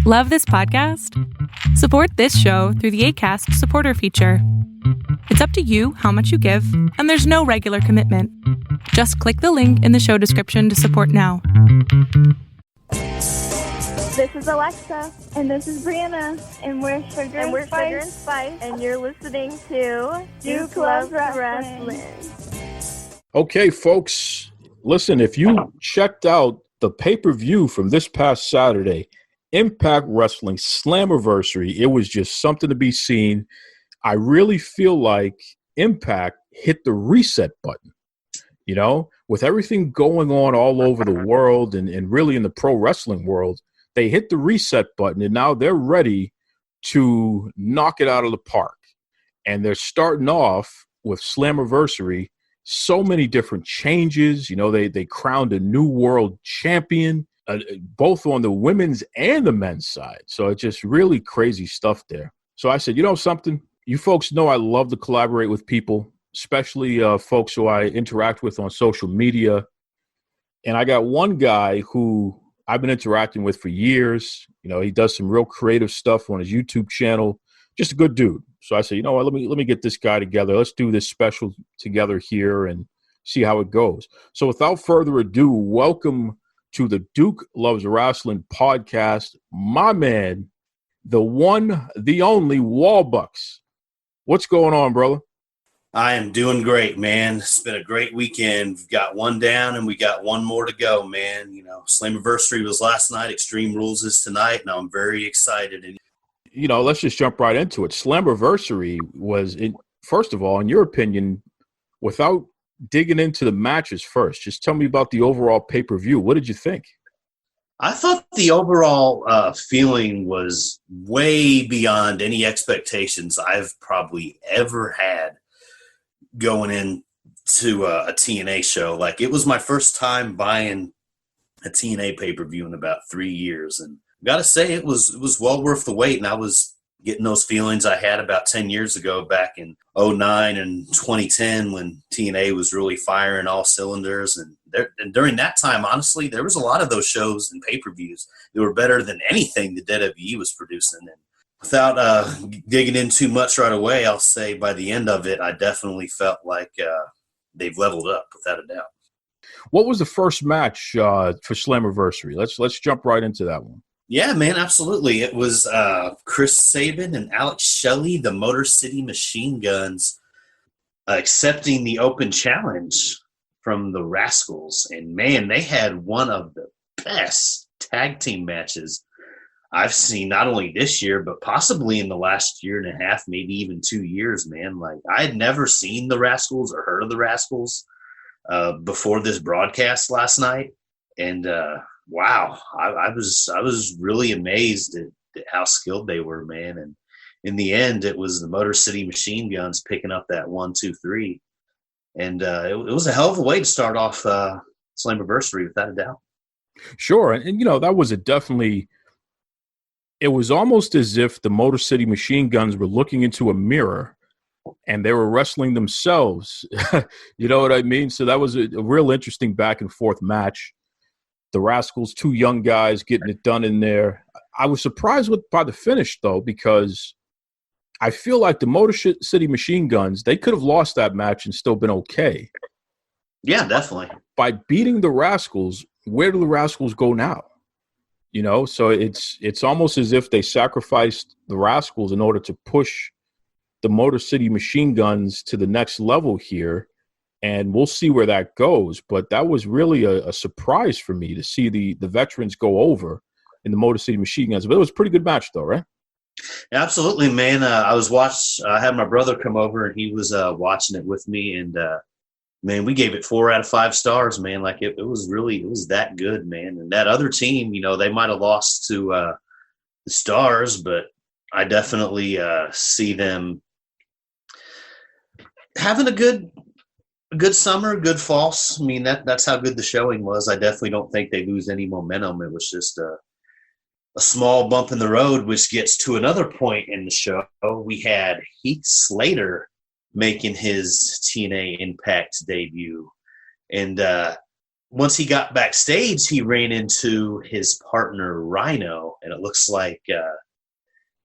Love this podcast? Support this show through the Acast supporter feature. It's up to you how much you give, and there's no regular commitment. Just click the link in the show description to support now. This is Alexa. And this is Brianna. And we're Sugar and Spice. And you're listening to Duke Loves Wrestling. Okay, folks, listen, if you checked out the pay-per-view from this past Saturday, Impact Wrestling Slammiversary, it was just something to be seen. I really feel like Impact hit the reset button. You know, with everything going on all over the world and really in the pro wrestling world, they hit the reset button and now they're ready to knock it out of the park. And they're starting off with Slammiversary, so many different changes. You know, they crowned a new world champion, both on the women's and the men's side. So it's just really crazy stuff there. So I said, you know something? You folks know I love to collaborate with people, especially folks who I interact with on social media. And I got one guy who I've been interacting with for years. You know, he does some real creative stuff on his YouTube channel. Just a good dude. So I said, you know what, let me get this guy together. Let's do this special together here and see how it goes. So without further ado, welcome to the Duke Loves Wrestling podcast, my man, the one, the only Wallbucks. What's going on, brother? I am doing great, man. It's been a great weekend. We've got one down and we got one more to go, man. You know, Slammiversary was last night. Extreme Rules is tonight, and I'm very excited. And you know, let's just jump right into it. Slammiversary was, first of all, in your opinion, without digging into the matches first, just tell me about the overall pay-per-view. What did you think? I thought the overall feeling was way beyond any expectations I've probably ever had going into a TNA show. Like, it was my first time buying a TNA pay-per-view in about 3 years, and got to say it was well worth the wait. And I was getting those feelings I had about 10 years ago back in 2009 and 2010 when TNA was really firing all cylinders. And during that time, honestly, there was a lot of those shows and pay-per-views that were better than anything the WWE was producing. And without digging in too much right away, I'll say by the end of it, I definitely felt like they've leveled up without a doubt. What was the first match for Slammiversary? Let's jump right into that one. Yeah, man, absolutely. It was Chris Sabin and Alex Shelley, the Motor City Machine Guns, accepting the open challenge from the Rascals. And, man, they had one of the best tag team matches I've seen, not only this year, but possibly in the last year and a half, maybe even 2 years, man. Like, I had never seen the Rascals or heard of the Rascals before this broadcast last night. And, wow, I was really amazed at how skilled they were, man. And in the end, it was the Motor City Machine Guns picking up that 1, 2, 3. And it was a hell of a way to start off Slammiversary, without a doubt. Sure. And you know, that was it was almost as if the Motor City Machine Guns were looking into a mirror and they were wrestling themselves. You know what I mean? So that was a real interesting back and forth match. The Rascals, two young guys getting it done in there. I was surprised by the finish, though, because I feel like the Motor City Machine Guns, they could have lost that match and still been okay. Yeah, definitely. By beating the Rascals, where do the Rascals go now? You know, so it's almost as if they sacrificed the Rascals in order to push the Motor City Machine Guns to the next level here. And we'll see where that goes. But that was really a surprise for me to see the veterans go over in the Motor City Machine Guns. But it was a pretty good match, though, right? Absolutely, man. I had my brother come over, and he was watching it with me. And, man, we gave it 4 out of 5 stars, man. Like, it was that good, man. And that other team, you know, they might have lost to the Stars, but I definitely see them having a good summer, good fall. I mean, that's how good the showing was. I definitely don't think they lose any momentum. It was just a small bump in the road, which gets to another point in the show. We had Heath Slater making his TNA Impact debut. And once he got backstage, he ran into his partner Rhino, and it looks like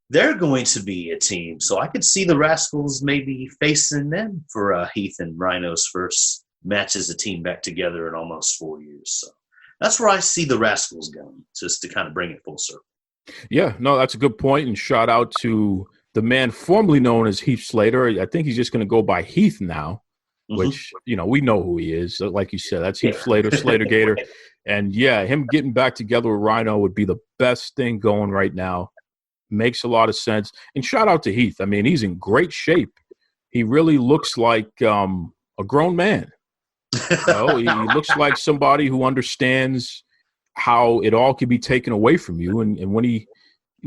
they're going to be a team. So I could see the Rascals maybe facing them for Heath and Rhino's first match as a team back together in almost 4 years. So that's where I see the Rascals going, just to kind of bring it full circle. Yeah, no, that's a good point. And shout out to the man formerly known as Heath Slater. I think he's just going to go by Heath now, which, we know who he is. Like you said, that's Heath Slater, Slater Gator. And, yeah, him getting back together with Rhino would be the best thing going right now. Makes a lot of sense. And shout out to Heath. I mean, he's in great shape. He really looks like a grown man. He looks like somebody who understands how it all can be taken away from you. And when he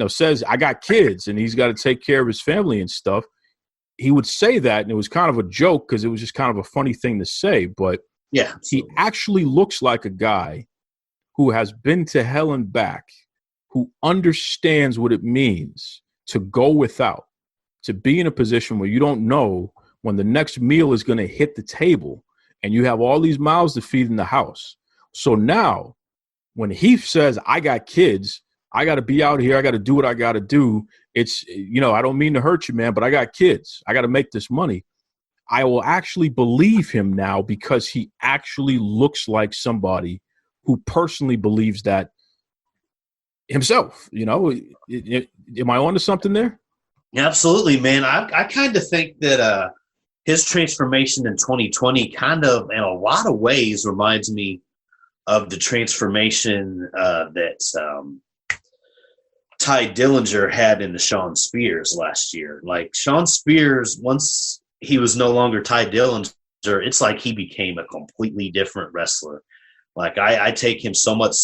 says, I got kids and he's got to take care of his family and stuff, he would say that. And it was kind of a joke because it was just kind of a funny thing to say. But yeah, he actually looks like a guy who has been to hell and back, who understands what it means to go without, to be in a position where you don't know when the next meal is going to hit the table and you have all these mouths to feed in the house. So now when Heath says, I got kids, I got to be out here, I got to do what I got to do. It's, I don't mean to hurt you, man, but I got kids. I got to make this money. I will actually believe him now because he actually looks like somebody who personally believes that himself. Am I onto something there? Absolutely, man. I kind of think that his transformation in 2020 kind of, in a lot of ways, reminds me of the transformation that Ty Dillinger had in the Shawn Spears last year. Like Shawn Spears, once he was no longer Ty Dillinger, it's like he became a completely different wrestler. Like I take him so much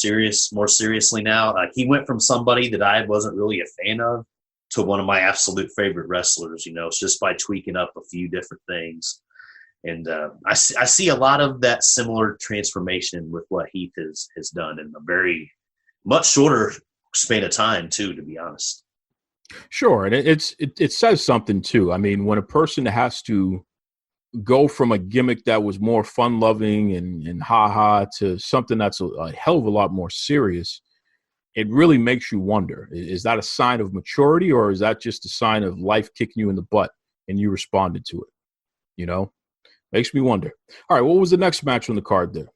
more seriously now. Like he went from somebody that I wasn't really a fan of to one of my absolute favorite wrestlers, it's just by tweaking up a few different things. And I see a lot of that similar transformation with what Heath has done in a very much shorter span of time too, to be honest. Sure. And it says something too. I mean, when a person has to go from a gimmick that was more fun loving and ha-ha to something that's a hell of a lot more serious, it really makes you wonder, is that a sign of maturity or is that just a sign of life kicking you in the butt and you responded to it? Makes me wonder. All right, what was the next match on the card there?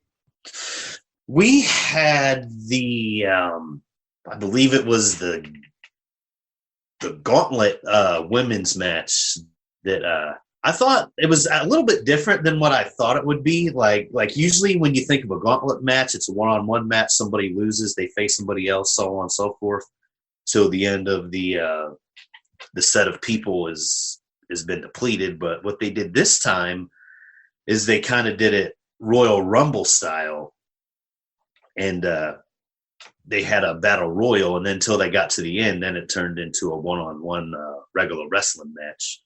We had the, I believe it was the Gauntlet women's match that I thought it was a little bit different than what I thought it would be. Like usually when you think of a Gauntlet match, it's a one-on-one match. Somebody loses, they face somebody else, so on and so forth, till the end of the set of people has been depleted. But what they did this time is they kind of did it Royal Rumble style, and they had a battle royal, and then until they got to the end, then it turned into a one-on-one regular wrestling match.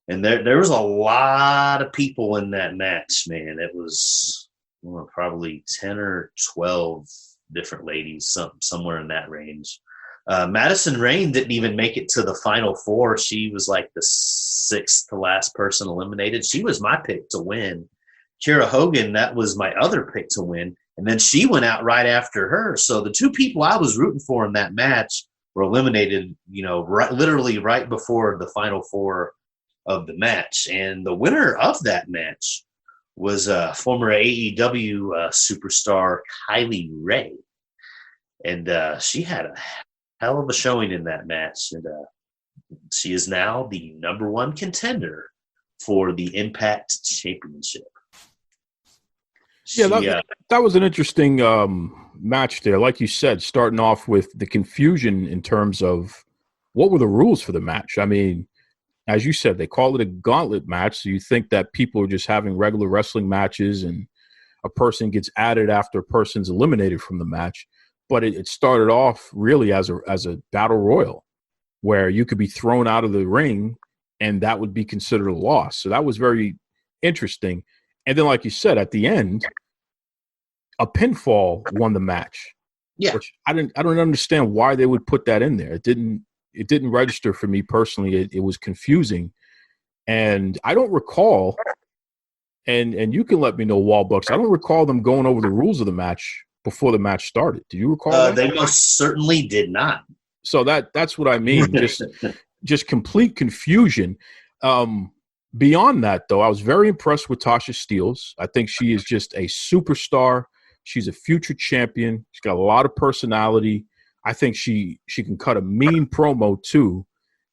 And there was a lot of people in that match, man. It was probably 10 or 12 different ladies, somewhere in that range. Madison Rayne didn't even make it to the final four. She was like the sixth to last person eliminated. She was my pick to win. Kiera Hogan, that was my other pick to win. And then she went out right after her. So the two people I was rooting for in that match were eliminated, literally right before the final four of the match. And the winner of that match was former AEW superstar Kylie Ray. And she had a hell of a showing in that match. And she is now the number one contender for the Impact Championship. That was an interesting match there. Like you said, starting off with the confusion in terms of what were the rules for the match. I mean, as you said, they call it a gauntlet match, so you think that people are just having regular wrestling matches and a person gets added after a person's eliminated from the match. But it started off really as a battle royal where you could be thrown out of the ring and that would be considered a loss. So that was very interesting. And then, like you said, at the end, a pinfall won the match. Yeah, which I don't understand why they would put that in there. It didn't register for me personally. It was confusing, and I don't recall And you can let me know, Wallbucks. I don't recall them going over the rules of the match before the match started. Do you recall that? They most certainly did not. So that's what I mean. Just complete confusion. Beyond that, though, I was very impressed with Tasha Steelz. I think she is just a superstar. She's a future champion. She's got a lot of personality. I think she can cut a mean promo, too.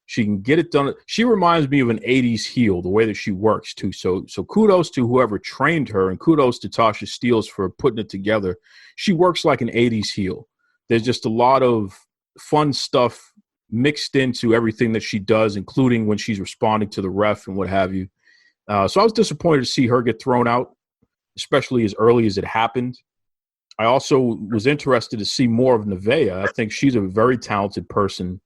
She can get it done. She reminds me of an 80s heel, the way that she works, too. So kudos to whoever trained her, and kudos to Tasha Steelz for putting it together. She works like an 80s heel. There's just a lot of fun stuff mixed into everything that she does, including when she's responding to the ref and what have you. So I was disappointed to see her get thrown out, especially as early as it happened. I also was interested to see more of Nevaeh. I think she's a very talented person.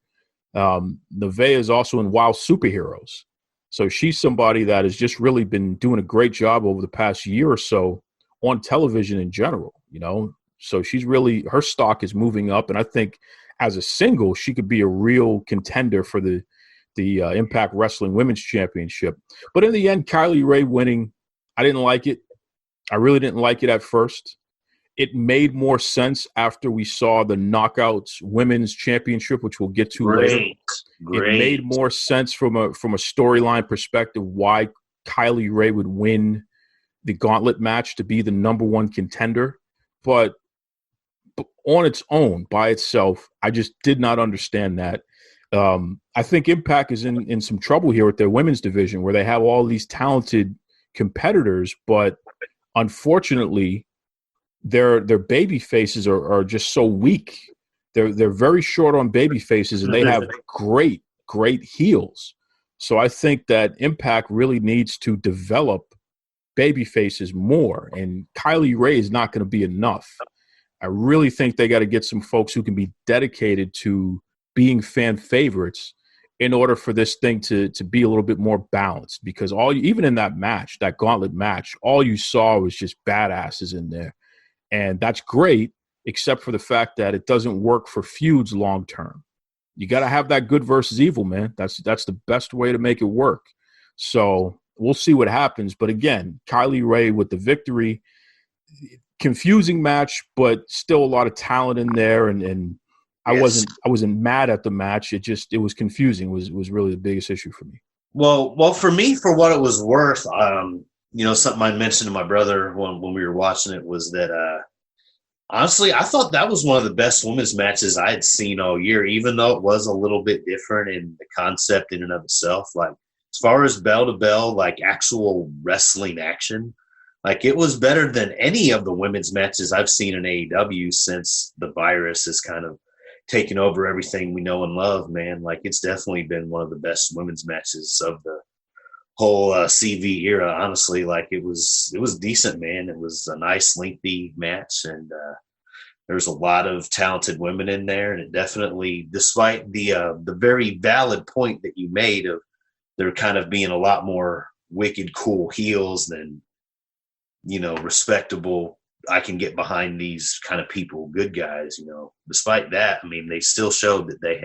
Nevaeh is also in Wild Superheroes. So she's somebody that has just really been doing a great job over the past year or so on television in general, So she's really, her stock is moving up, and I think as a single, she could be a real contender for the Impact Wrestling Women's Championship. But in the end, Kylie Rae winning, I didn't like it. I really didn't like it at first. It made more sense after we saw the Knockouts Women's Championship, which we'll get to later. Great. It made more sense from a storyline perspective why Kylie Rae would win the gauntlet match to be the number one contender. But on its own, by itself, I just did not understand that. I think Impact is in some trouble here with their women's division, where they have all these talented competitors, but unfortunately, their baby faces are just so weak. They're very short on baby faces, and they have great heels. So I think that Impact really needs to develop baby faces more, and Kylie Rae is not going to be enough. I really think they got to get some folks who can be dedicated to being fan favorites in order for this thing to be a little bit more balanced, because even in that match, that gauntlet match, all you saw was just badasses in there. And that's great, except for the fact that it doesn't work for feuds long term. You got to have that good versus evil, man. That's the best way to make it work. So we'll see what happens. But again, Kylie Rae with the victory. Confusing match, but still a lot of talent in there. And I wasn't mad at the match. It was confusing. Was really the biggest issue for me. Well, for me, for what it was worth, something I mentioned to my brother when we were watching it was that, honestly, I thought that was one of the best women's matches I had seen all year, even though it was a little bit different in the concept in and of itself. Like, as far as bell to bell, like actual wrestling action, like it was better than any of the women's matches I've seen in AEW since the virus has kind of taken over everything we know and love, man. Like, it's definitely been one of the best women's matches of the whole CV era, honestly. Like, it was decent, man. It was a nice lengthy match, and there's a lot of talented women in there, and it definitely, despite the very valid point that you made of there kind of being a lot more wicked cool heels than respectable, I can get behind these kind of people, good guys, despite that, I mean, they still showed that they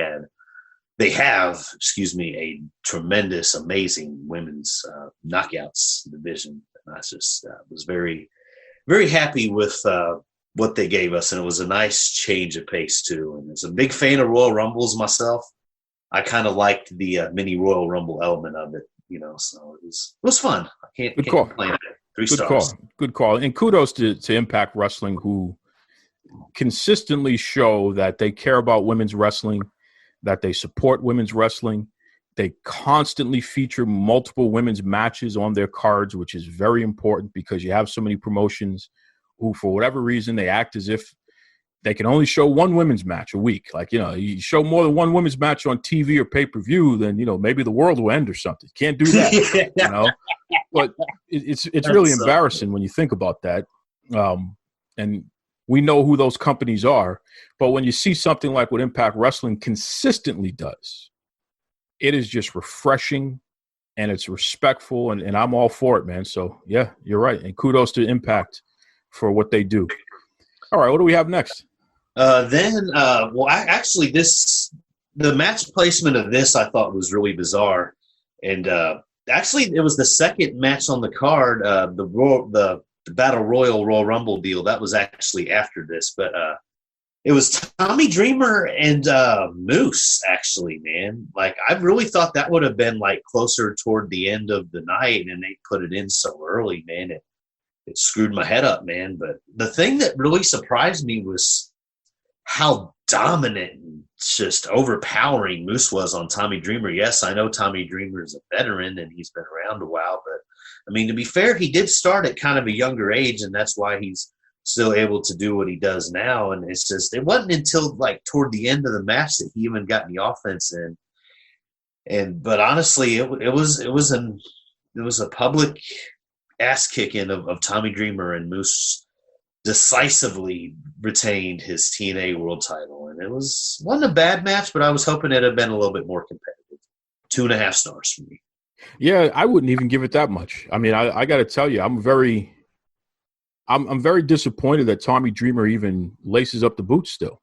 have a tremendous, amazing women's knockouts division. And I just was very, very happy with what they gave us, and it was a nice change of pace too. And as a big fan of Royal Rumbles myself, I kind of liked the mini Royal Rumble element of it, so it was fun. I can't complain. 3 stars. Good call. And kudos to Impact Wrestling, who consistently show that they care about women's wrestling, that they support women's wrestling. They constantly feature multiple women's matches on their cards, which is very important because you have so many promotions who, for whatever reason, they act as if they can only show one women's match a week. Like, you show more than one women's match on TV or pay-per-view, then, maybe the world will end or something. Can't do that, But it's really embarrassing when you think about that. And we know who those companies are. But when you see something like what Impact Wrestling consistently does, it is just refreshing and it's respectful. And I'm all for it, man. So, yeah, you're right. And kudos to Impact for what they do. All right, what do we have next? The match placement of this I thought was really bizarre. And Actually, it was the second match on the card. The Battle Royal Rumble deal that was actually after this, but it was Tommy Dreamer and Moose. Actually, man, like I really thought that would have been like closer toward the end of the night, and they put it in so early, man. It screwed my head up, man. But the thing that really surprised me was how dominant and just overpowering Moose was on Tommy Dreamer. Yes, I know Tommy Dreamer is a veteran and he's been around a while, but I mean, to be fair, he did start at kind of a younger age, and that's why he's still able to do what he does now. And it's just, it wasn't until like toward the end of the match that he even got the offense in. But honestly, it was a public ass kicking of Tommy Dreamer, and Moose decisively retained his TNA world title. And it wasn't a bad match, but I was hoping it had been a little bit more competitive. 2.5 stars for me. Yeah, I wouldn't even give it that much. I mean, I got to tell you, I'm very disappointed that Tommy Dreamer even laces up the boots still.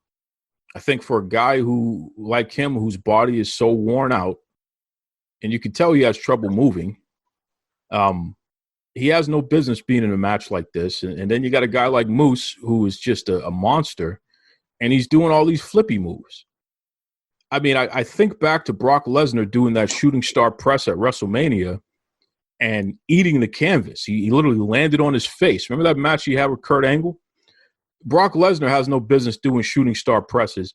I think for a guy who, like him, whose body is so worn out, and you can tell he has trouble moving, he has no business being in a match like this. And then you got a guy like Moose, who is just a monster, and he's doing all these flippy moves. I mean, I think back to Brock Lesnar doing that shooting star press at WrestleMania and eating the canvas. He literally landed on his face. Remember that match he had with Kurt Angle? Brock Lesnar has no business doing shooting star presses.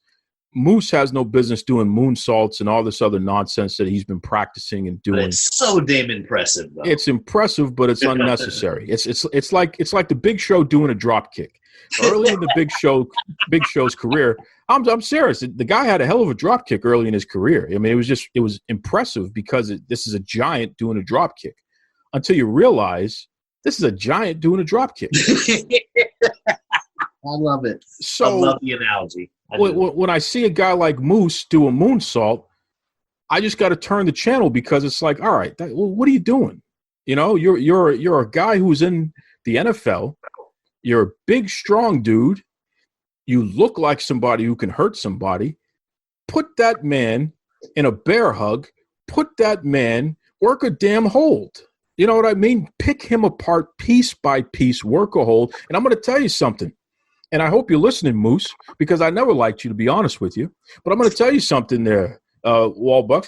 Moose has no business doing moonsaults and all this other nonsense that he's been practicing and doing. But it's so damn impressive, though. It's impressive, but it's unnecessary. It's like the Big Show doing a drop kick. Early in the Big Show's career, I'm serious. The guy had a hell of a drop kick early in his career. I mean, it was impressive because this is a giant doing a drop kick. Until you realize this is a giant doing a drop kick. I love it. So, I love the analogy. When I see a guy like Moose do a moonsault, I just got to turn the channel because it's like, all right, what are you doing? You know, you're a guy who's in the NFL. You're a big, strong dude. You look like somebody who can hurt somebody. Put that man in a bear hug. Put that man, work a damn hold. You know what I mean? Pick him apart piece by piece, work a hold. And I'm going to tell you something. And I hope you're listening, Moose, because I never liked you, to be honest with you. But I'm going to tell you something there, Wallbucks.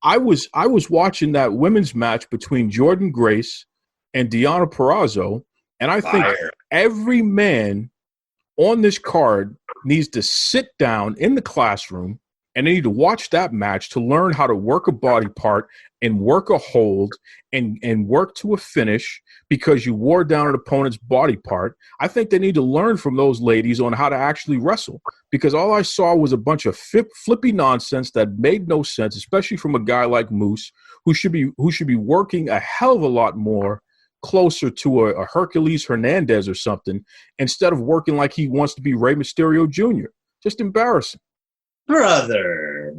I was watching that women's match between Jordan Grace and Deonna Purrazzo, and I think every man on this card needs to sit down in the classroom and they need to watch that match to learn how to work a body part and work a hold and work to a finish because you wore down an opponent's body part. I think they need to learn from those ladies on how to actually wrestle, because all I saw was a bunch of flippy nonsense that made no sense, especially from a guy like Moose, who should be working a hell of a lot more closer to a Hercules Hernandez or something, instead of working like he wants to be Rey Mysterio Jr. Just embarrassing. Brother.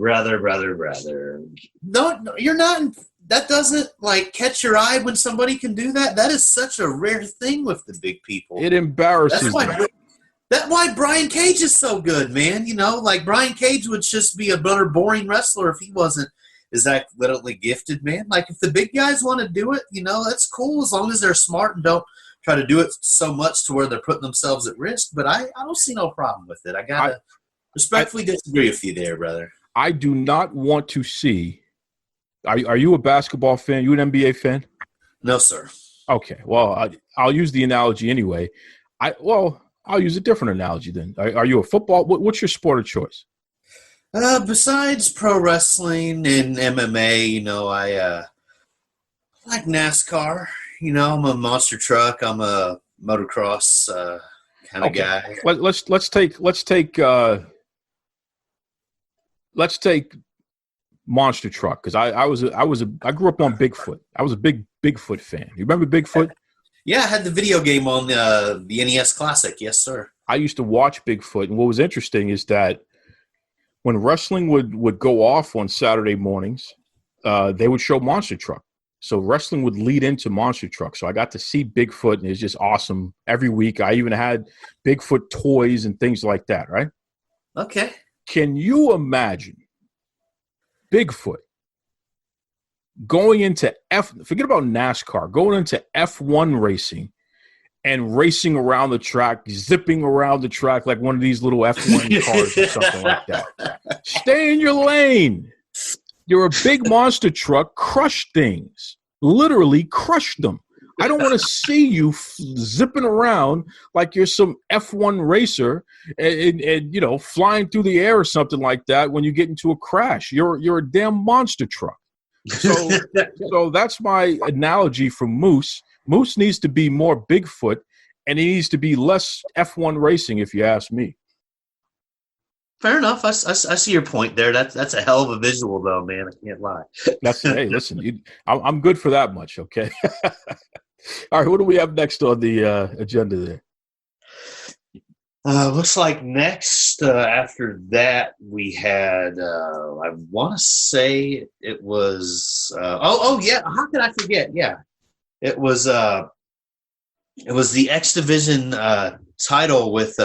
No, you're not. That doesn't like catch your eye when somebody can do that. That is such a rare thing with the big people. It embarrasses me. That's why Brian Cage is so good, man. You know, like Brian Cage would just be a better boring wrestler if he wasn't as athletically gifted, man. Like if the big guys want to do it, you know, that's cool as long as they're smart and don't try to do it so much to where they're putting themselves at risk. But I don't see no problem with it. I gotta respectfully disagree with you there, brother. I do not want to see. Are you a basketball fan? You an NBA fan? No, sir. Okay. Well, I'll use the analogy anyway. I'll use a different analogy then. Are you a football? What's your sport of choice? Besides pro wrestling and MMA, you know, I like NASCAR. You know, I'm a monster truck. I'm a motocross kind of guy. Let's take monster truck, because I grew up on Bigfoot. I was a big Bigfoot fan. You remember Bigfoot? Yeah, I had the video game on the NES Classic. Yes, sir. I used to watch Bigfoot, and what was interesting is that when wrestling would go off on Saturday mornings, they would show monster truck. So wrestling would lead into monster truck. So I got to see Bigfoot, and it's just awesome every week. I even had Bigfoot toys and things like that, right? Okay. Can you imagine Bigfoot going into forget about NASCAR, going into F1 racing and racing around the track, zipping around the track like one of these little F1 cars or something like that. Stay in your lane. You're a big monster truck. Crush things. Literally crush them. I don't want to see you zipping around like you're some F1 racer and flying through the air or something like that when you get into a crash. You're a damn monster truck. So that's my analogy for Moose. Moose needs to be more Bigfoot, and he needs to be less F1 racing, if you ask me. Fair enough. I see your point there. That's a hell of a visual, though, man. I can't lie. Hey, listen, I'm good for that much, okay? All right, what do we have next on the agenda there? Looks like next after that we had I want to say it was yeah, how could I forget? Yeah, it was the X Division title with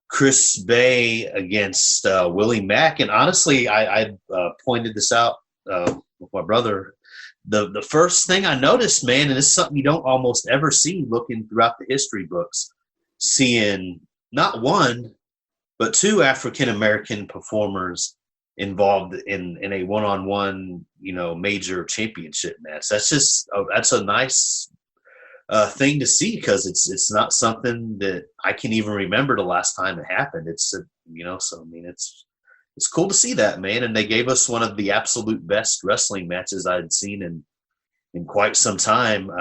Chris Bay against Willie Mack, and honestly I pointed this out with my brother. The first thing I noticed, man, and it's something you don't almost ever see looking throughout the history books, seeing not one, but two African-American performers involved in a one-on-one, major championship match. That's a nice thing to see, because it's not something that I can even remember the last time it happened. So I mean, it's cool to see that, man. And they gave us one of the absolute best wrestling matches I'd seen in quite some time.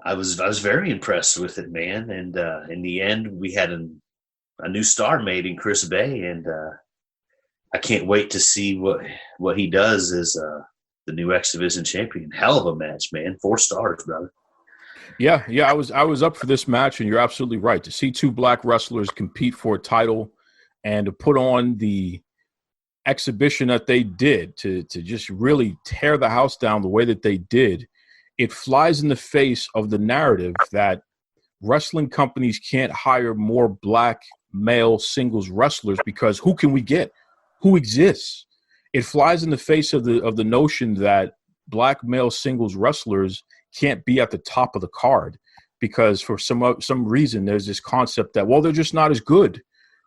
I was very impressed with it, man. And in the end, we had a new star made in Chris Bay, and I can't wait to see what he does as the new X Division champion. Hell of a match, man. 4 stars, brother. Yeah. I was up for this match, and you're absolutely right. To see 2 black wrestlers compete for a title and to put on the exhibition that they did, to just really tear the house down the way that they did, it flies in the face of the narrative that wrestling companies can't hire more black male singles wrestlers because who can we get? Who exists? It flies in the face of the notion that black male singles wrestlers can't be at the top of the card because for some reason there's this concept that, well, they're just not as good,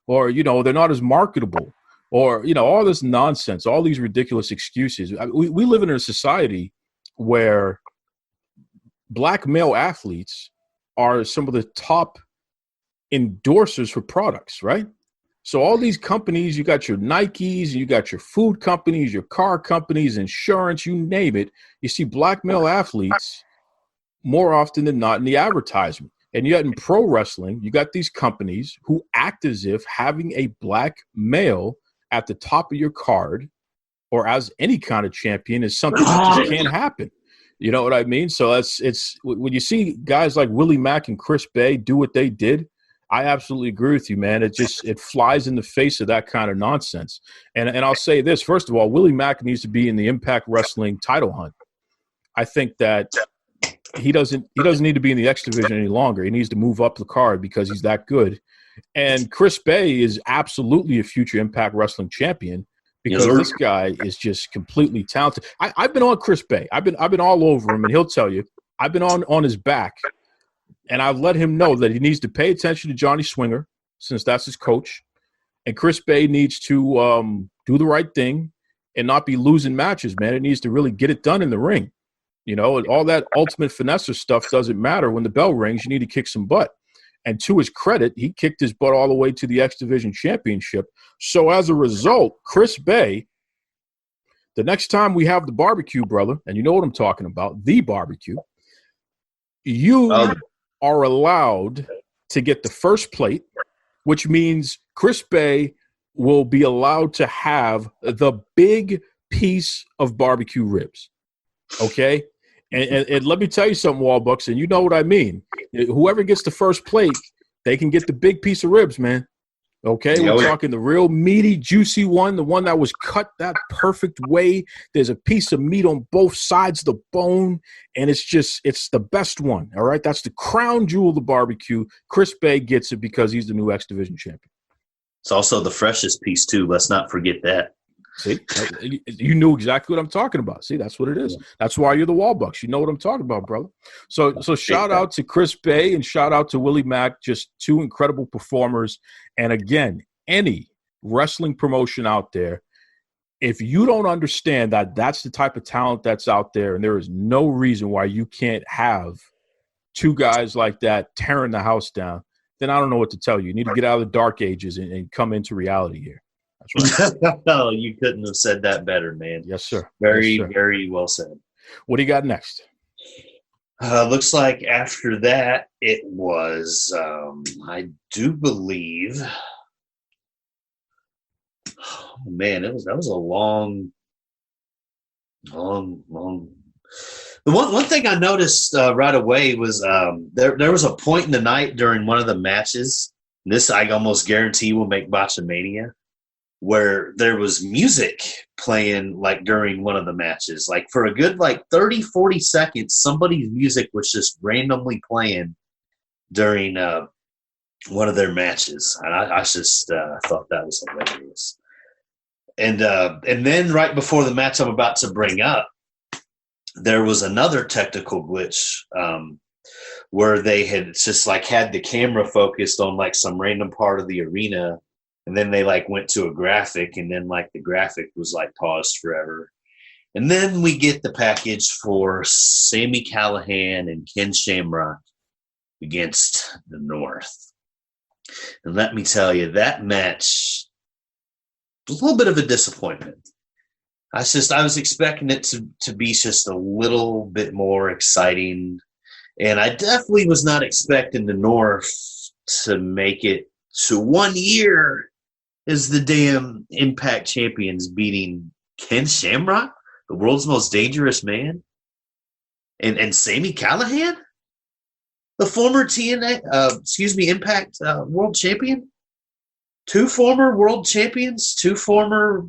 or they're not as marketable, or all this nonsense, all these ridiculous excuses. We live in a society where black male athletes are some of the top endorsers for products, right? So all these companies, you got your Nikes, you got your food companies, your car companies, insurance, you name it. You see black male athletes more often than not in the advertisement. And yet in pro wrestling, you got these companies who act as if having a black male at the top of your card or as any kind of champion is something that just can't happen. You know what I mean? So it's when you see guys like Willie Mack and Chris Bay do what they did, I absolutely agree with you, man. It flies in the face of that kind of nonsense. And I'll say this, first of all, Willie Mack needs to be in the Impact Wrestling title hunt. I think that he doesn't need to be in the X Division any longer. He needs to move up the card because he's that good. And Chris Bay is absolutely a future Impact Wrestling champion because this guy is just completely talented. I've been on Chris Bay. I've been all over him, and he'll tell you I've been on his back. And I've let him know that he needs to pay attention to Johnny Swinger, since that's his coach. And Chris Bay needs to do the right thing and not be losing matches, man. It needs to really get it done in the ring. All that ultimate finesse stuff doesn't matter. When the bell rings, you need to kick some butt. And to his credit, he kicked his butt all the way to the X Division Championship. So as a result, Chris Bay, the next time we have the barbecue, brother, and you know what I'm talking about, the barbecue, you are allowed to get the first plate, which means Chris Bay will be allowed to have the big piece of barbecue ribs. Okay? And let me tell you something, Wallbucks, and you know what I mean. Whoever gets the first plate, they can get the big piece of ribs, man. Okay, we're talking the real meaty, juicy one, the one that was cut that perfect way. There's a piece of meat on both sides of the bone, and it's the best one, all right? That's the crown jewel of the barbecue. Chris Bay gets it because he's the new X Division champion. It's also the freshest piece, too. Let's not forget that. See, you knew exactly what I'm talking about. See, that's what it is. That's why you're the Wallbucks. You know what I'm talking about, brother. So shout out to Chris Bay and shout out to Willie Mack. Just two incredible performers. And again, any wrestling promotion out there, if you don't understand that that's the type of talent that's out there, and there is no reason why you can't have two guys like that tearing the house down, then I don't know what to tell you. You need to get out of the dark ages and come into reality here. That's right. Oh, you couldn't have said that better, man. Yes, sir. Very, very well said. What do you got next? Looks like after that, it was, I do believe, oh man, that was a long. The one thing I noticed right away was there was a point in the night during one of the matches. This I almost guarantee will make Botchamania, where there was music playing like during one of the matches. Like for a good 30, 40 seconds, somebody's music was just randomly playing during one of their matches. And I just thought that was hilarious. And then right before the match I'm about to bring up, there was another technical glitch where they had just had the camera focused on some random part of the arena. And then they went to a graphic, and then the graphic was paused forever. And then we get the package for Sami Callihan and Ken Shamrock against the North. And let me tell you, that match was a little bit of a disappointment. I was expecting it to be just a little bit more exciting. And I definitely was not expecting the North to make it to 1 year as the damn Impact champions, beating Ken Shamrock, the world's most dangerous man, and Sami Callihan, the former Impact world champion, two former world champions, two former,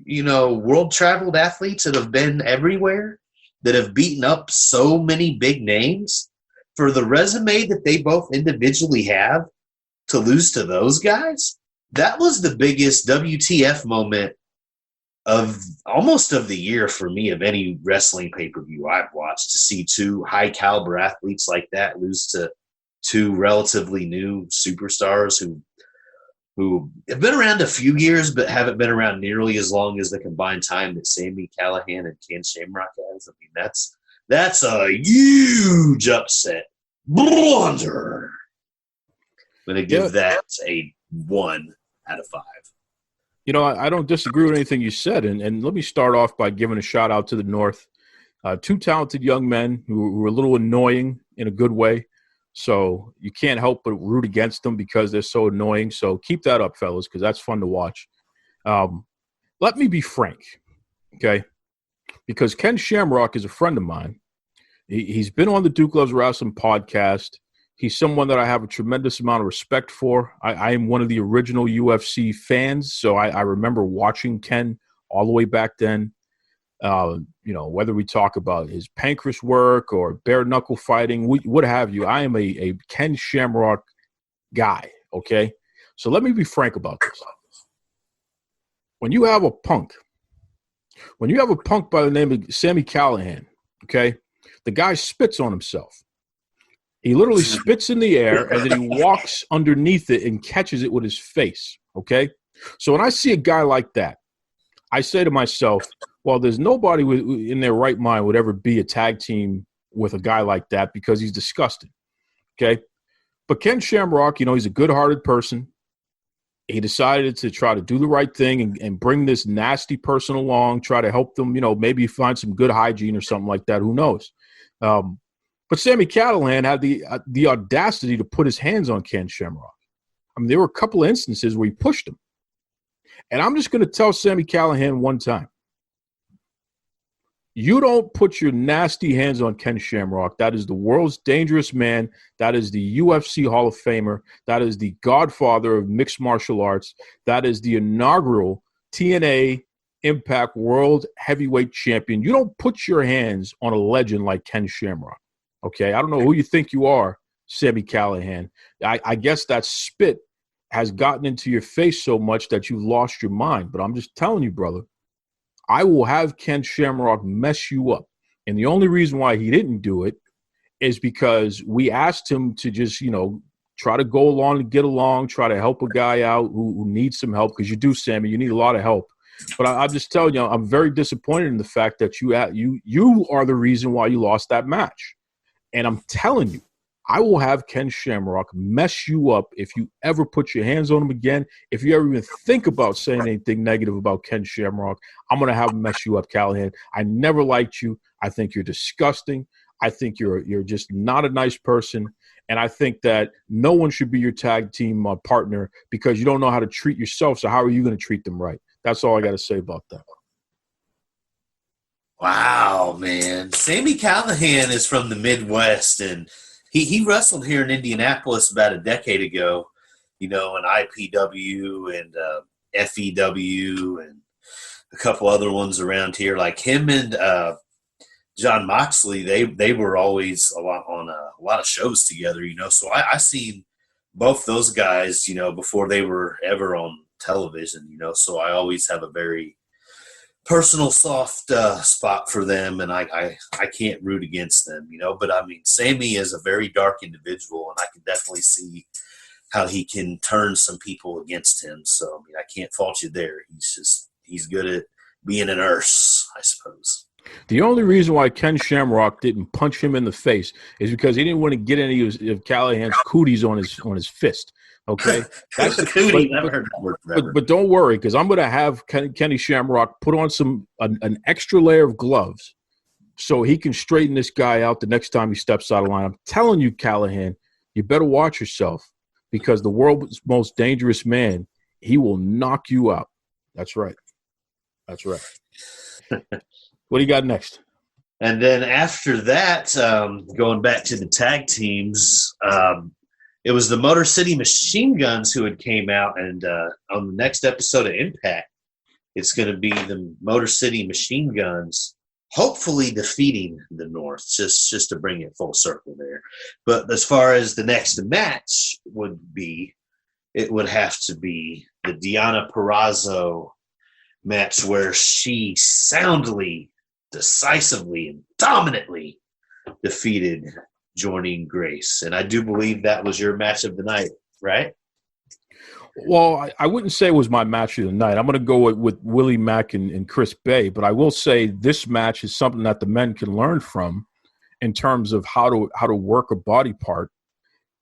world traveled athletes that have been everywhere, that have beaten up so many big names. For the resume that they both individually have, to lose to those guys, that was the biggest WTF moment of the year for me, of any wrestling pay-per-view I've watched, to see two high-caliber athletes like that lose to two relatively new superstars who have been around a few years but haven't been around nearly as long as the combined time that Sami Callihan and Ken Shamrock has. I mean, that's a huge upset. Blunder. I'm going to give that a 1 out of 5. I don't disagree with anything you said. And let me start off by giving a shout out to the North. Two talented young men who were a little annoying in a good way. So you can't help but root against them because they're so annoying. So keep that up, fellas, because that's fun to watch. Let me be frank, okay? Because Ken Shamrock is a friend of mine. He's been on the Duke Loves Wrestling podcast. He's someone that I have a tremendous amount of respect for. I am one of the original UFC fans, so I remember watching Ken all the way back then. Whether we talk about his pancreas work or bare knuckle fighting, what have you, I am a Ken Shamrock guy, okay? So let me be frank about this. When you have a punk by the name of Sami Callihan, okay, the guy spits on himself. He literally spits in the air, and then he walks underneath it and catches it with his face, okay? So when I see a guy like that, I say to myself, well, there's nobody in their right mind would ever be a tag team with a guy like that because he's disgusting, okay? But Ken Shamrock, he's a good-hearted person. He decided to try to do the right thing and bring this nasty person along, try to help them, maybe find some good hygiene or something like that. Who knows? But Sami Callihan had the audacity to put his hands on Ken Shamrock. I mean, there were a couple of instances where he pushed him. And I'm just going to tell Sami Callihan one time. You don't put your nasty hands on Ken Shamrock. That is the world's dangerous man. That is the UFC Hall of Famer. That is the godfather of mixed martial arts. That is the inaugural TNA Impact World Heavyweight Champion. You don't put your hands on a legend like Ken Shamrock. Okay, I don't know who you think you are, Sami Callihan. I guess that spit has gotten into your face so much that you've lost your mind. But I'm just telling you, brother, I will have Ken Shamrock mess you up. And the only reason why he didn't do it is because we asked him to just, try to go along and get along, try to help a guy out who needs some help, because you do, Sammy. You need a lot of help. But I'm just telling you, I'm very disappointed in the fact that you are the reason why you lost that match. And I'm telling you, I will have Ken Shamrock mess you up if you ever put your hands on him again. If you ever even think about saying anything negative about Ken Shamrock, I'm going to have him mess you up, Callahan. I never liked you. I think you're disgusting. I think you're just not a nice person. And I think that no one should be your tag team partner because you don't know how to treat yourself. So how are you going to treat them right? That's all I got to say about that. Wow, man. Sammy Callahan is from the Midwest, and he wrestled here in Indianapolis about a decade ago, in IPW and FEW and a couple other ones around here. Like him and John Moxley, they were always on a lot of shows together, So I seen both those guys, before they were ever on television, So I always have a very personal soft spot for them, and I can't root against them, But I mean, Sammy is a very dark individual, and I can definitely see how he can turn some people against him. So I mean, I can't fault you there. He's good at being a nurse, I suppose. The only reason why Ken Shamrock didn't punch him in the face is because he didn't want to get any of Callahan's cooties on his fist. Okay, that's the cootie. Never heard that word forever. But don't worry, because I'm going to have Kenny Shamrock put on an extra layer of gloves so he can straighten this guy out the next time he steps out of line. I'm telling you, Callahan, you better watch yourself because the world's most dangerous man, he will knock you out. That's right. That's right. What do you got next? And then after that, going back to the tag teams, it was the Motor City Machine Guns who had came out, and on the next episode of Impact, it's going to be the Motor City Machine Guns, hopefully defeating the North, just to bring it full circle there. But as far as the next match would be, it would have to be the Deonna Purrazzo match where she soundly, decisively, and dominantly defeated Jordynne Grace. And I do believe that was your match of the night, right? Well, I wouldn't say it was my match of the night. I'm going to go with Willie Mack and Chris Bay, but I will say this match is something that the men can learn from in terms of how to work a body part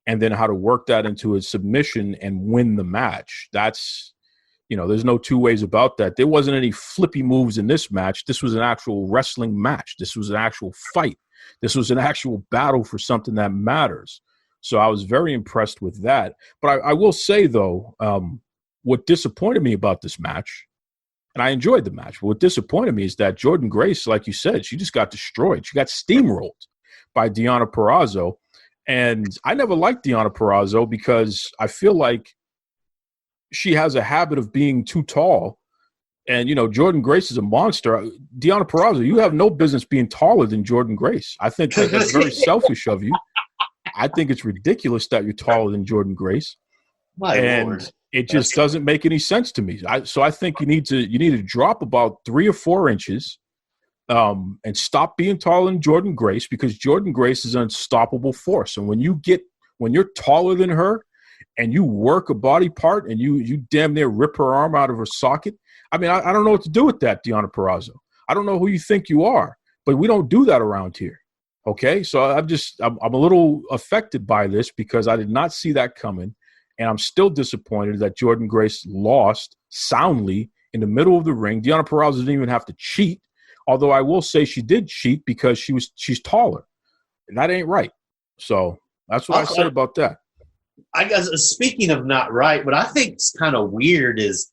and then how to work that into a submission and win the match. That's, there's no two ways about that. There wasn't any flippy moves in this match. This was an actual wrestling match. This was an actual fight. This was an actual battle for something that matters. So I was very impressed with that. But I will say, though, what disappointed me about this match, and I enjoyed the match, but what disappointed me is that Jordynne Grace, like you said, she just got destroyed. She got steamrolled by Deonna Purrazzo. And I never liked Deonna Purrazzo because I feel like she has a habit of being too tall. And, Jordynne Grace is a monster. Deonna Purrazzo, you have no business being taller than Jordynne Grace. I think that's very selfish of you. I think it's ridiculous that you're taller than Jordynne Grace. Lord. It just doesn't make any sense to me. So I think you need to drop about 3 or 4 inches and stop being taller than Jordynne Grace, because Jordynne Grace is an unstoppable force. And when you're taller than her and you work a body part and you damn near rip her arm out of her socket, I mean, I don't know what to do with that, Deonna Purrazzo. I don't know who you think you are, but we don't do that around here. Okay, so I'm a little affected by this because I did not see that coming, and I'm still disappointed that Jordynne Grace lost soundly in the middle of the ring. Deonna Purrazzo didn't even have to cheat, although I will say she did cheat because she's taller, and that ain't right. So that's what I said about that. I guess, speaking of not right, what I think is kind of weird is,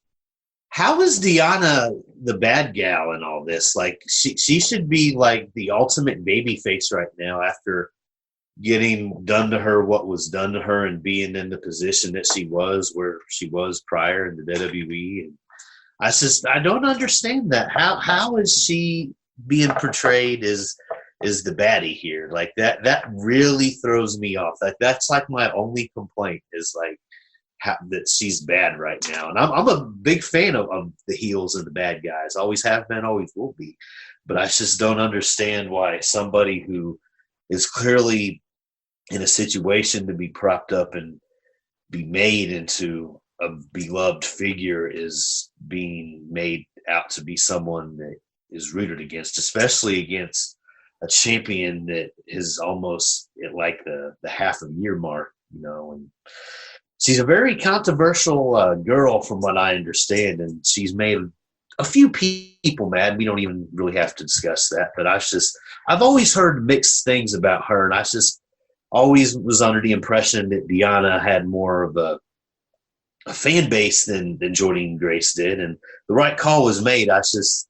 how is Deonna the bad gal in all this? Like, she should be like the ultimate baby face right now after getting done to her what was done to her and being in the position that she was, where she was prior in the WWE. And I don't understand that. How is she being portrayed as the baddie here? Like that really throws me off. That's like my only complaint is like, that she's bad right now. And I'm a big fan of the heels and the bad guys. Always have been, always will be. But I just don't understand why somebody who is clearly in a situation to be propped up and be made into a beloved figure is being made out to be someone that is rooted against, especially against a champion that is almost at like the half a year mark, and she's a very controversial girl from what I understand, and she's made a few people mad. We don't even really have to discuss that, but I've always heard mixed things about her, and I just always was under the impression that Deonna had more of a fan base than Jordynne Grace did, and the right call was made. I just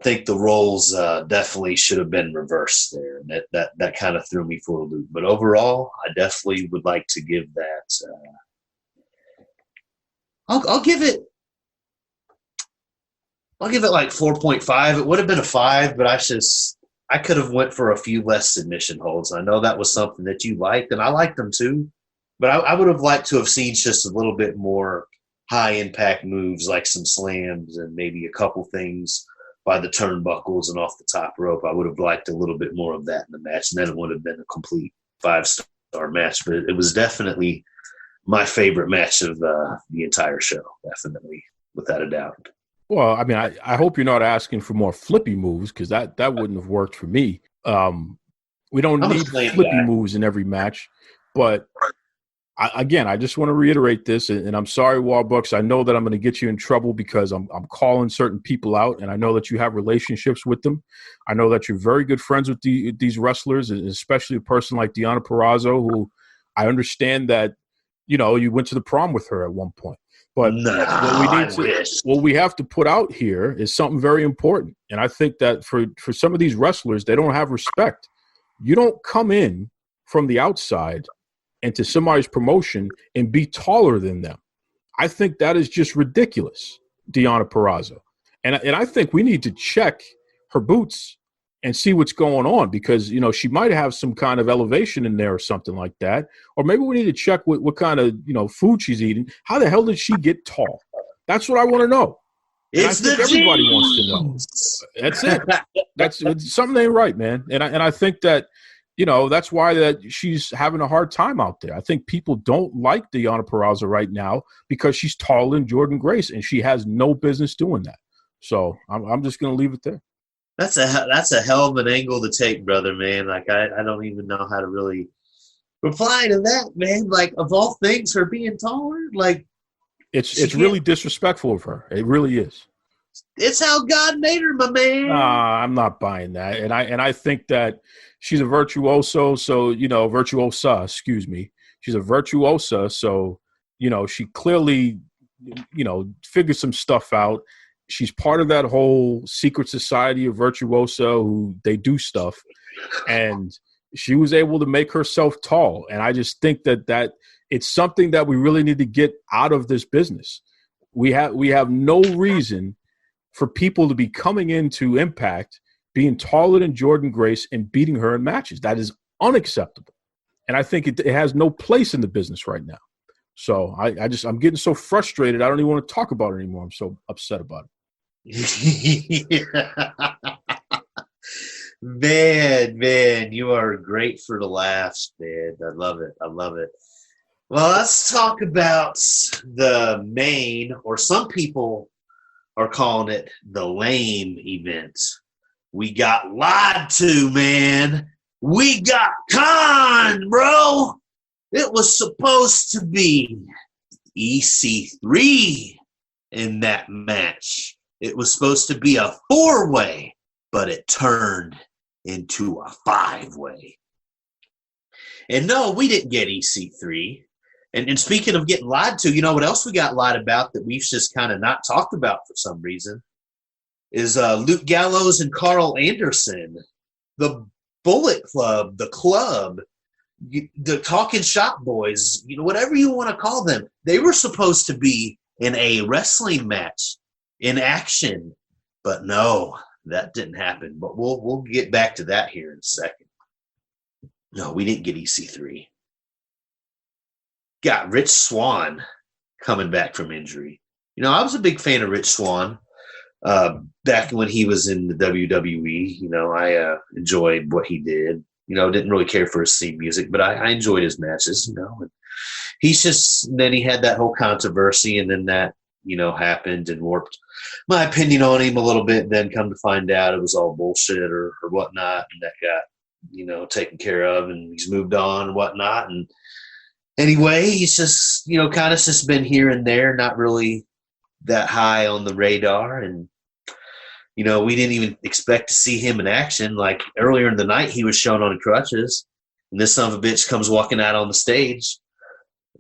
think the roles definitely should have been reversed there, and that kind of threw me for a loop. But overall, I definitely would like to give that. I'll give it like 4.5. It would have been a 5, but I could have went for a few less submission holds. I know that was something that you liked, and I liked them too. But I would have liked to have seen just a little bit more high-impact moves, like some slams and maybe a couple things by the turnbuckles and off the top rope. I would have liked a little bit more of that in the match, and then it would have been a complete 5-star match. But it was definitely my favorite match of the entire show, definitely, without a doubt. Well, I mean, I hope you're not asking for more flippy moves, because that wouldn't have worked for me. We don't need flippy moves in every match, but I just want to reiterate this, and I'm sorry, Warbucks. I know that I'm going to get you in trouble because I'm calling certain people out, and I know that you have relationships with them. I know that you're very good friends with these wrestlers, and especially a person like Deonna Purrazzo, who I understand that, you went to the prom with her at one point. But what we have to put out here is something very important. And I think that for some of these wrestlers, they don't have respect. You don't come in from the outside into somebody's promotion and be taller than them. I think that is just ridiculous, Deonna Purrazzo. And I think we need to check her boots and see what's going on, because, she might have some kind of elevation in there or something like that. Or maybe we need to check what kind of, food she's eating. How the hell did she get tall? That's what I want to know. It's the everybody wants to know. That's it. That's something ain't right, man. And I think that, that's why that she's having a hard time out there. I think people don't like Deonna Purrazzo right now because she's taller than Jordynne Grace, and she has no business doing that. So I'm just going to leave it there. That's a hell of an angle to take, brother, man. Like, I don't even know how to really reply to that, man. Like, of all things, her being taller, like, it's really disrespectful of her. It really is. It's how God made her, my man. I'm not buying that, and I think that she's a virtuoso. So virtuosa. Excuse me. She's a virtuosa. So she clearly figured some stuff out. She's part of that whole secret society of virtuoso who they do stuff, and she was able to make herself tall. And I just think that it's something that we really need to get out of this business. We have no reason for people to be coming into Impact being taller than Jordynne Grace and beating her in matches. That is unacceptable, and I think it has no place in the business right now. So I'm getting so frustrated. I don't even want to talk about it anymore. I'm so upset about it. Man, you are great for the laughs, man. I love it. Well, let's talk about the main, or some people are calling it the lame event. We got lied to, man. We got conned, bro. It was supposed to be EC3 in that match. It was supposed to be a 4-way, but it turned into a 5-way. And no, we didn't get EC3. And speaking of getting lied to, what else we got lied about that we've just kind of not talked about for some reason is Luke Gallows and Carl Anderson, the Bullet Club, the club, the Talking Shop Boys, whatever you want to call them. They were supposed to be in a wrestling match in action, but no, that didn't happen. But we'll get back to that here in a second. No, we didn't get EC3. Got Rich Swann coming back from injury. I was a big fan of Rich Swann back when he was in the WWE. I enjoyed what he did. Didn't really care for his theme music, but I enjoyed his matches, And then he had that whole controversy, and then that, happened and warped my opinion on him a little bit. And then come to find out it was all bullshit or whatnot. And that got, taken care of, and he's moved on and whatnot. And anyway, he's just, kind of just been here and there, not really that high on the radar. And, we didn't even expect to see him in action. Like earlier in the night, he was shown on crutches, and this son of a bitch comes walking out on the stage,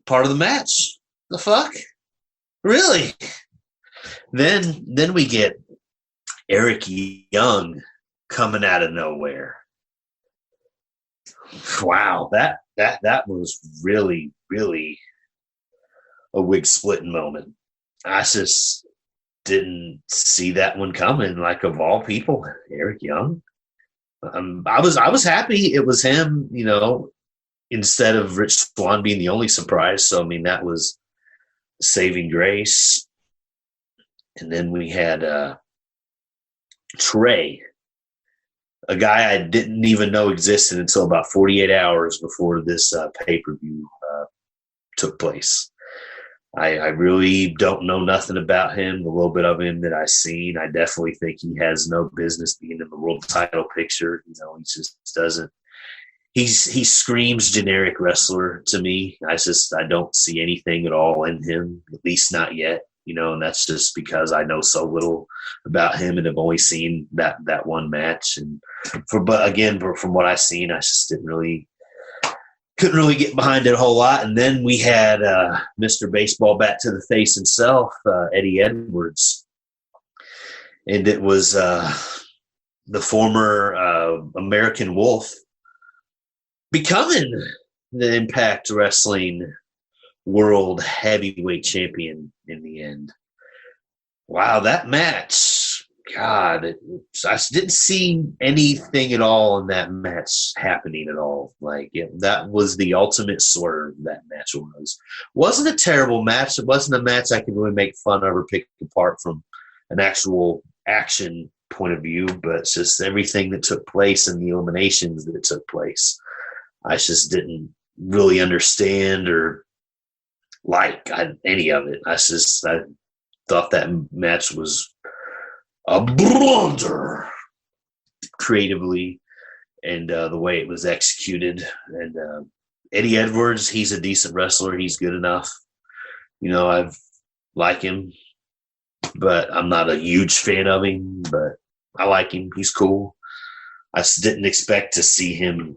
part of the match. The fuck? Really? Then we get Eric Young coming out of nowhere. Wow, that was really, really a wig splitting moment. I just didn't see that one coming. Like, of all people, Eric Young. I was happy it was him, instead of Rich Swann being the only surprise. So that was saving grace. And then we had Trey, a guy I didn't even know existed until about 48 hours before this pay-per-view took place. I really don't know nothing about him. The little bit of him that I've seen, I definitely think he has no business being in the world title picture. He just doesn't. He screams generic wrestler to me. I don't see anything at all in him, at least not yet. And that's just because I know so little about him and have only seen that one match. But from what I've seen, I just couldn't really get behind it a whole lot. And then we had Mr. Baseball bat to the face himself, Eddie Edwards. And it was the former American Wolf becoming the Impact Wrestling World Heavyweight Champion in the end. Wow, that match, God, I didn't see anything at all in that match happening at all. That was the ultimate swerve, that match was. Wasn't a terrible match. It wasn't a match I could really make fun of or pick apart from an actual action point of view, but it's just everything that took place and the eliminations that took place. I just didn't really understand or like any of it. I thought that match was a blunder creatively, and the way it was executed. And Eddie Edwards, he's a decent wrestler. He's good enough. I like him, but I'm not a huge fan of him, but I like him. He's cool. I just didn't expect to see him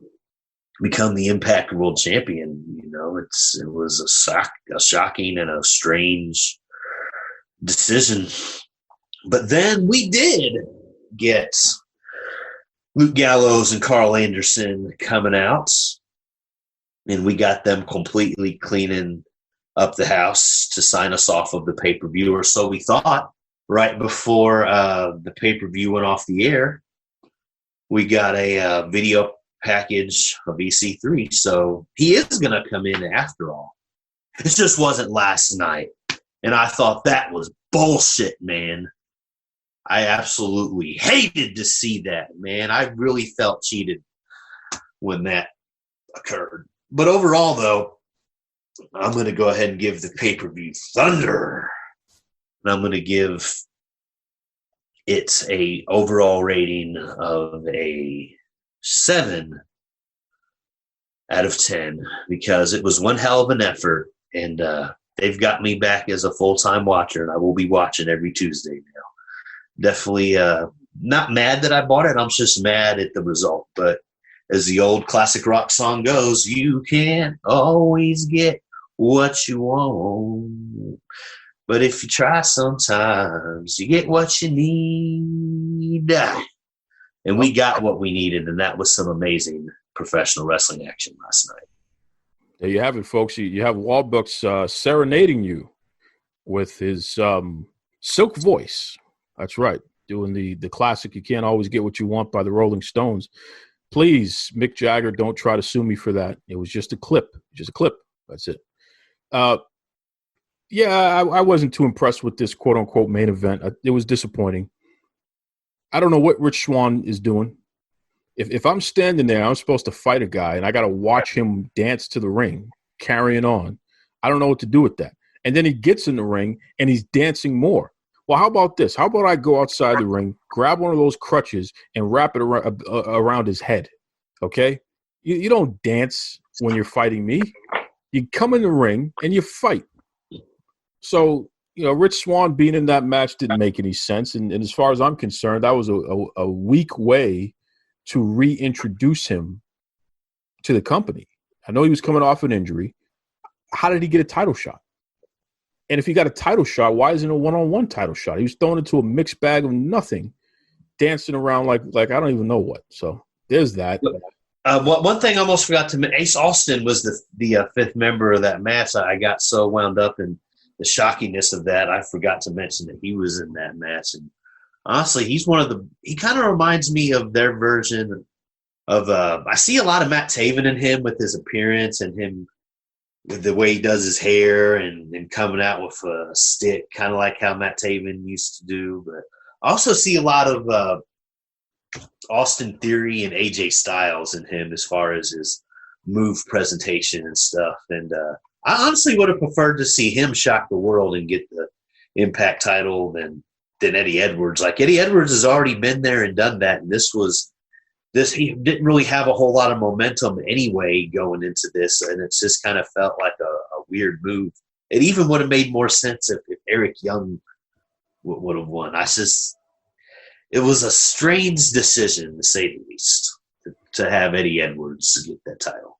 become the Impact World Champion. It was a shocking and a strange decision. But then we did get Luke Gallows and Carl Anderson coming out, and we got them completely cleaning up the house to sign us off of the pay-per-view, or so we thought. Right before the pay-per-view went off the air, we got a video package of EC3, so he is going to come in after all. It just wasn't last night, and I thought that was bullshit, man. I absolutely hated to see that, man. I really felt cheated when that occurred. But overall, though, I'm going to go ahead and give the pay-per-view thunder, and I'm going to give it a overall rating of a 7 out of 10, because it was one hell of an effort, and they've got me back as a full-time watcher, and I will be watching every Tuesday now. Definitely not mad that I bought it. I'm just mad at the result. But as the old classic rock song goes, you can't always get what you want, but if you try sometimes, you get what you need. And we got what we needed, and that was some amazing professional wrestling action last night. There you have it, folks. You have Wallbucks serenading you with his silk voice. That's right, doing the classic "You Can't Always Get What You Want" by the Rolling Stones. Please, Mick Jagger, don't try to sue me for that. It was just a clip. Just a clip. That's it. Yeah, I wasn't too impressed with this quote unquote main event. It was disappointing. I don't know what Rich Swann is doing. If I'm standing there, I'm supposed to fight a guy, and I got to watch him dance to the ring, carrying on. I don't know what to do with that. And then he gets in the ring, and he's dancing more. Well, how about this? How about I go outside the ring, grab one of those crutches, and wrap it around his head, okay? You don't dance when you're fighting me. You come in the ring, and you fight. So, Rich Swann being in that match didn't make any sense. And as far as I'm concerned, that was a weak way to reintroduce him to the company. I know he was coming off an injury. How did he get a title shot? And if he got a title shot, why isn't it a one-on-one title shot? He was thrown into a mixed bag of nothing, dancing around like I don't even know what. So there's that. One thing I almost forgot to mention, Ace Austin was the fifth member of that match. I got so wound up in the shockiness of that, I forgot to mention that he was in that match. And honestly, he kind of reminds me of their version of I see a lot of Matt Taven in him with his appearance and him with the way he does his hair and coming out with a stick, kind of like how Matt Taven used to do. But I also see a lot of Austin Theory and AJ Styles in him as far as his move presentation and stuff. And I honestly would have preferred to see him shock the world and get the Impact title than Eddie Edwards. Like, Eddie Edwards has already been there and done that, and he didn't really have a whole lot of momentum anyway going into this, and it's just kind of felt like a weird move. It even would have made more sense if Eric Young would have won. It was a strange decision, to say the least, to have Eddie Edwards get that title.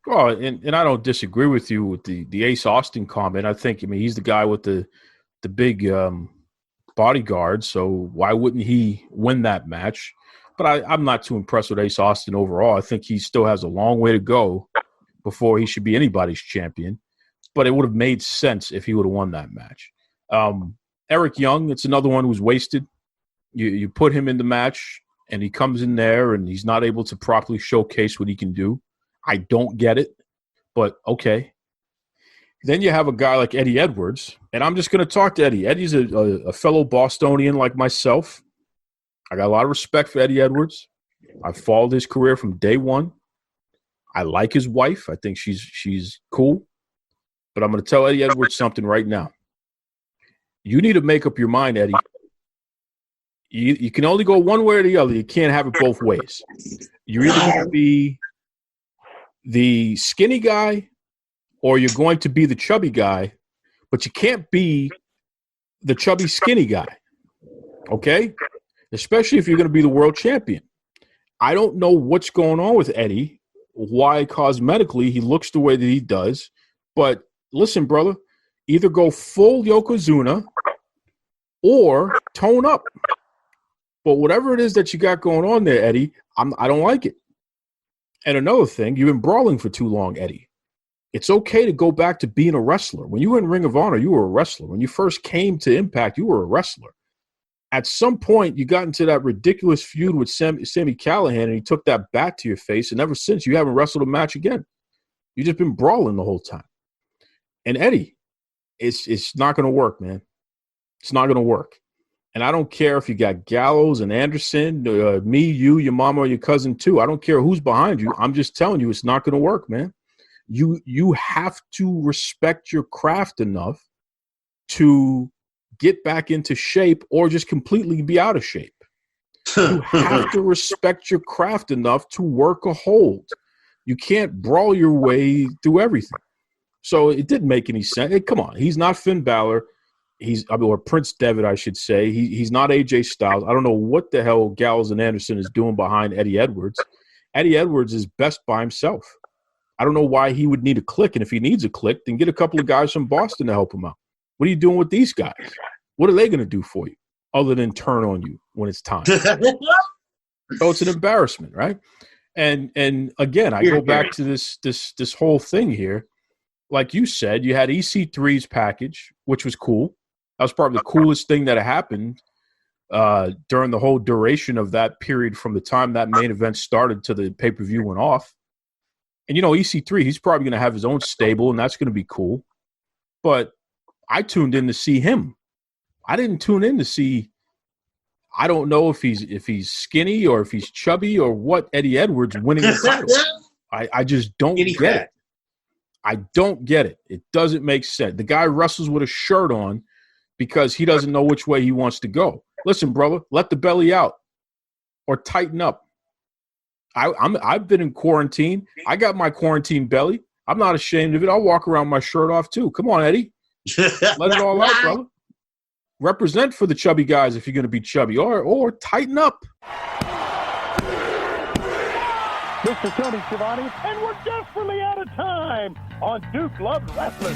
Oh, and I don't disagree with you with the Ace Austin comment. I think, he's the guy with the big bodyguard, so why wouldn't he win that match? But I'm not too impressed with Ace Austin overall. I think he still has a long way to go before he should be anybody's champion. But it would have made sense if he would have won that match. Eric Young, it's another one who's wasted. You put him in the match, and he comes in there, and he's not able to properly showcase what he can do. I don't get it, but okay. Then you have a guy like Eddie Edwards, and I'm just going to talk to Eddie. Eddie's a fellow Bostonian like myself. I got a lot of respect for Eddie Edwards. I followed his career from day one. I like his wife. I think she's cool. But I'm going to tell Eddie Edwards something right now. You need to make up your mind, Eddie. You can only go one way or the other. You can't have it both ways. You're either going to be the skinny guy or you're going to be the chubby guy, but you can't be the chubby skinny guy, okay? Especially if you're going to be the world champion. I don't know what's going on with Eddie, why cosmetically he looks the way that he does, but listen, brother, either go full Yokozuna or tone up. But whatever it is that you got going on there, Eddie, I don't like it. And another thing, you've been brawling for too long, Eddie. It's okay to go back to being a wrestler. When you were in Ring of Honor, you were a wrestler. When you first came to Impact, you were a wrestler. At some point, you got into that ridiculous feud with Sami Callihan, and he took that bat to your face, and ever since, you haven't wrestled a match again. You've just been brawling the whole time. And Eddie, it's not going to work, man. It's not going to work. And I don't care if you got Gallows and Anderson, me, you, your mama, or your cousin too. I don't care who's behind you. I'm just telling you, it's not going to work, man. You have to respect your craft enough to get back into shape or just completely be out of shape. You have to respect your craft enough to work a hold. You can't brawl your way through everything. So it didn't make any sense. Hey, come on. He's not Finn Balor. Or Prince Devitt, I should say. He's not AJ Styles. I don't know what the hell Gallows and Anderson is doing behind Eddie Edwards. Eddie Edwards is best by himself. I don't know why he would need a click. And if he needs a click, then get a couple of guys from Boston to help him out. What are you doing with these guys? What are they going to do for you other than turn on you when it's time? So it's an embarrassment, right? And again, I go back to this whole thing here. Like you said, you had EC3's package, which was cool. That was probably the coolest thing that happened during the whole duration of that period from the time that main event started to the pay-per-view went off. And, EC3, he's probably going to have his own stable, and that's going to be cool. But I tuned in to see him. I didn't tune in to see. I don't know if he's skinny or if he's chubby or what. Eddie Edwards winning the title. I just don't get it. I don't get it. It doesn't make sense. The guy wrestles with a shirt on because he doesn't know which way he wants to go. Listen, brother, let the belly out or tighten up. I've been in quarantine. I got my quarantine belly. I'm not ashamed of it. I'll walk around my shirt off too. Come on, Eddie. Let it all out, brother. Represent for the chubby guys if you're going to be chubby, or tighten up. This is Tony Schiavone, and we're desperately out of time on Duke Loves Wrestling.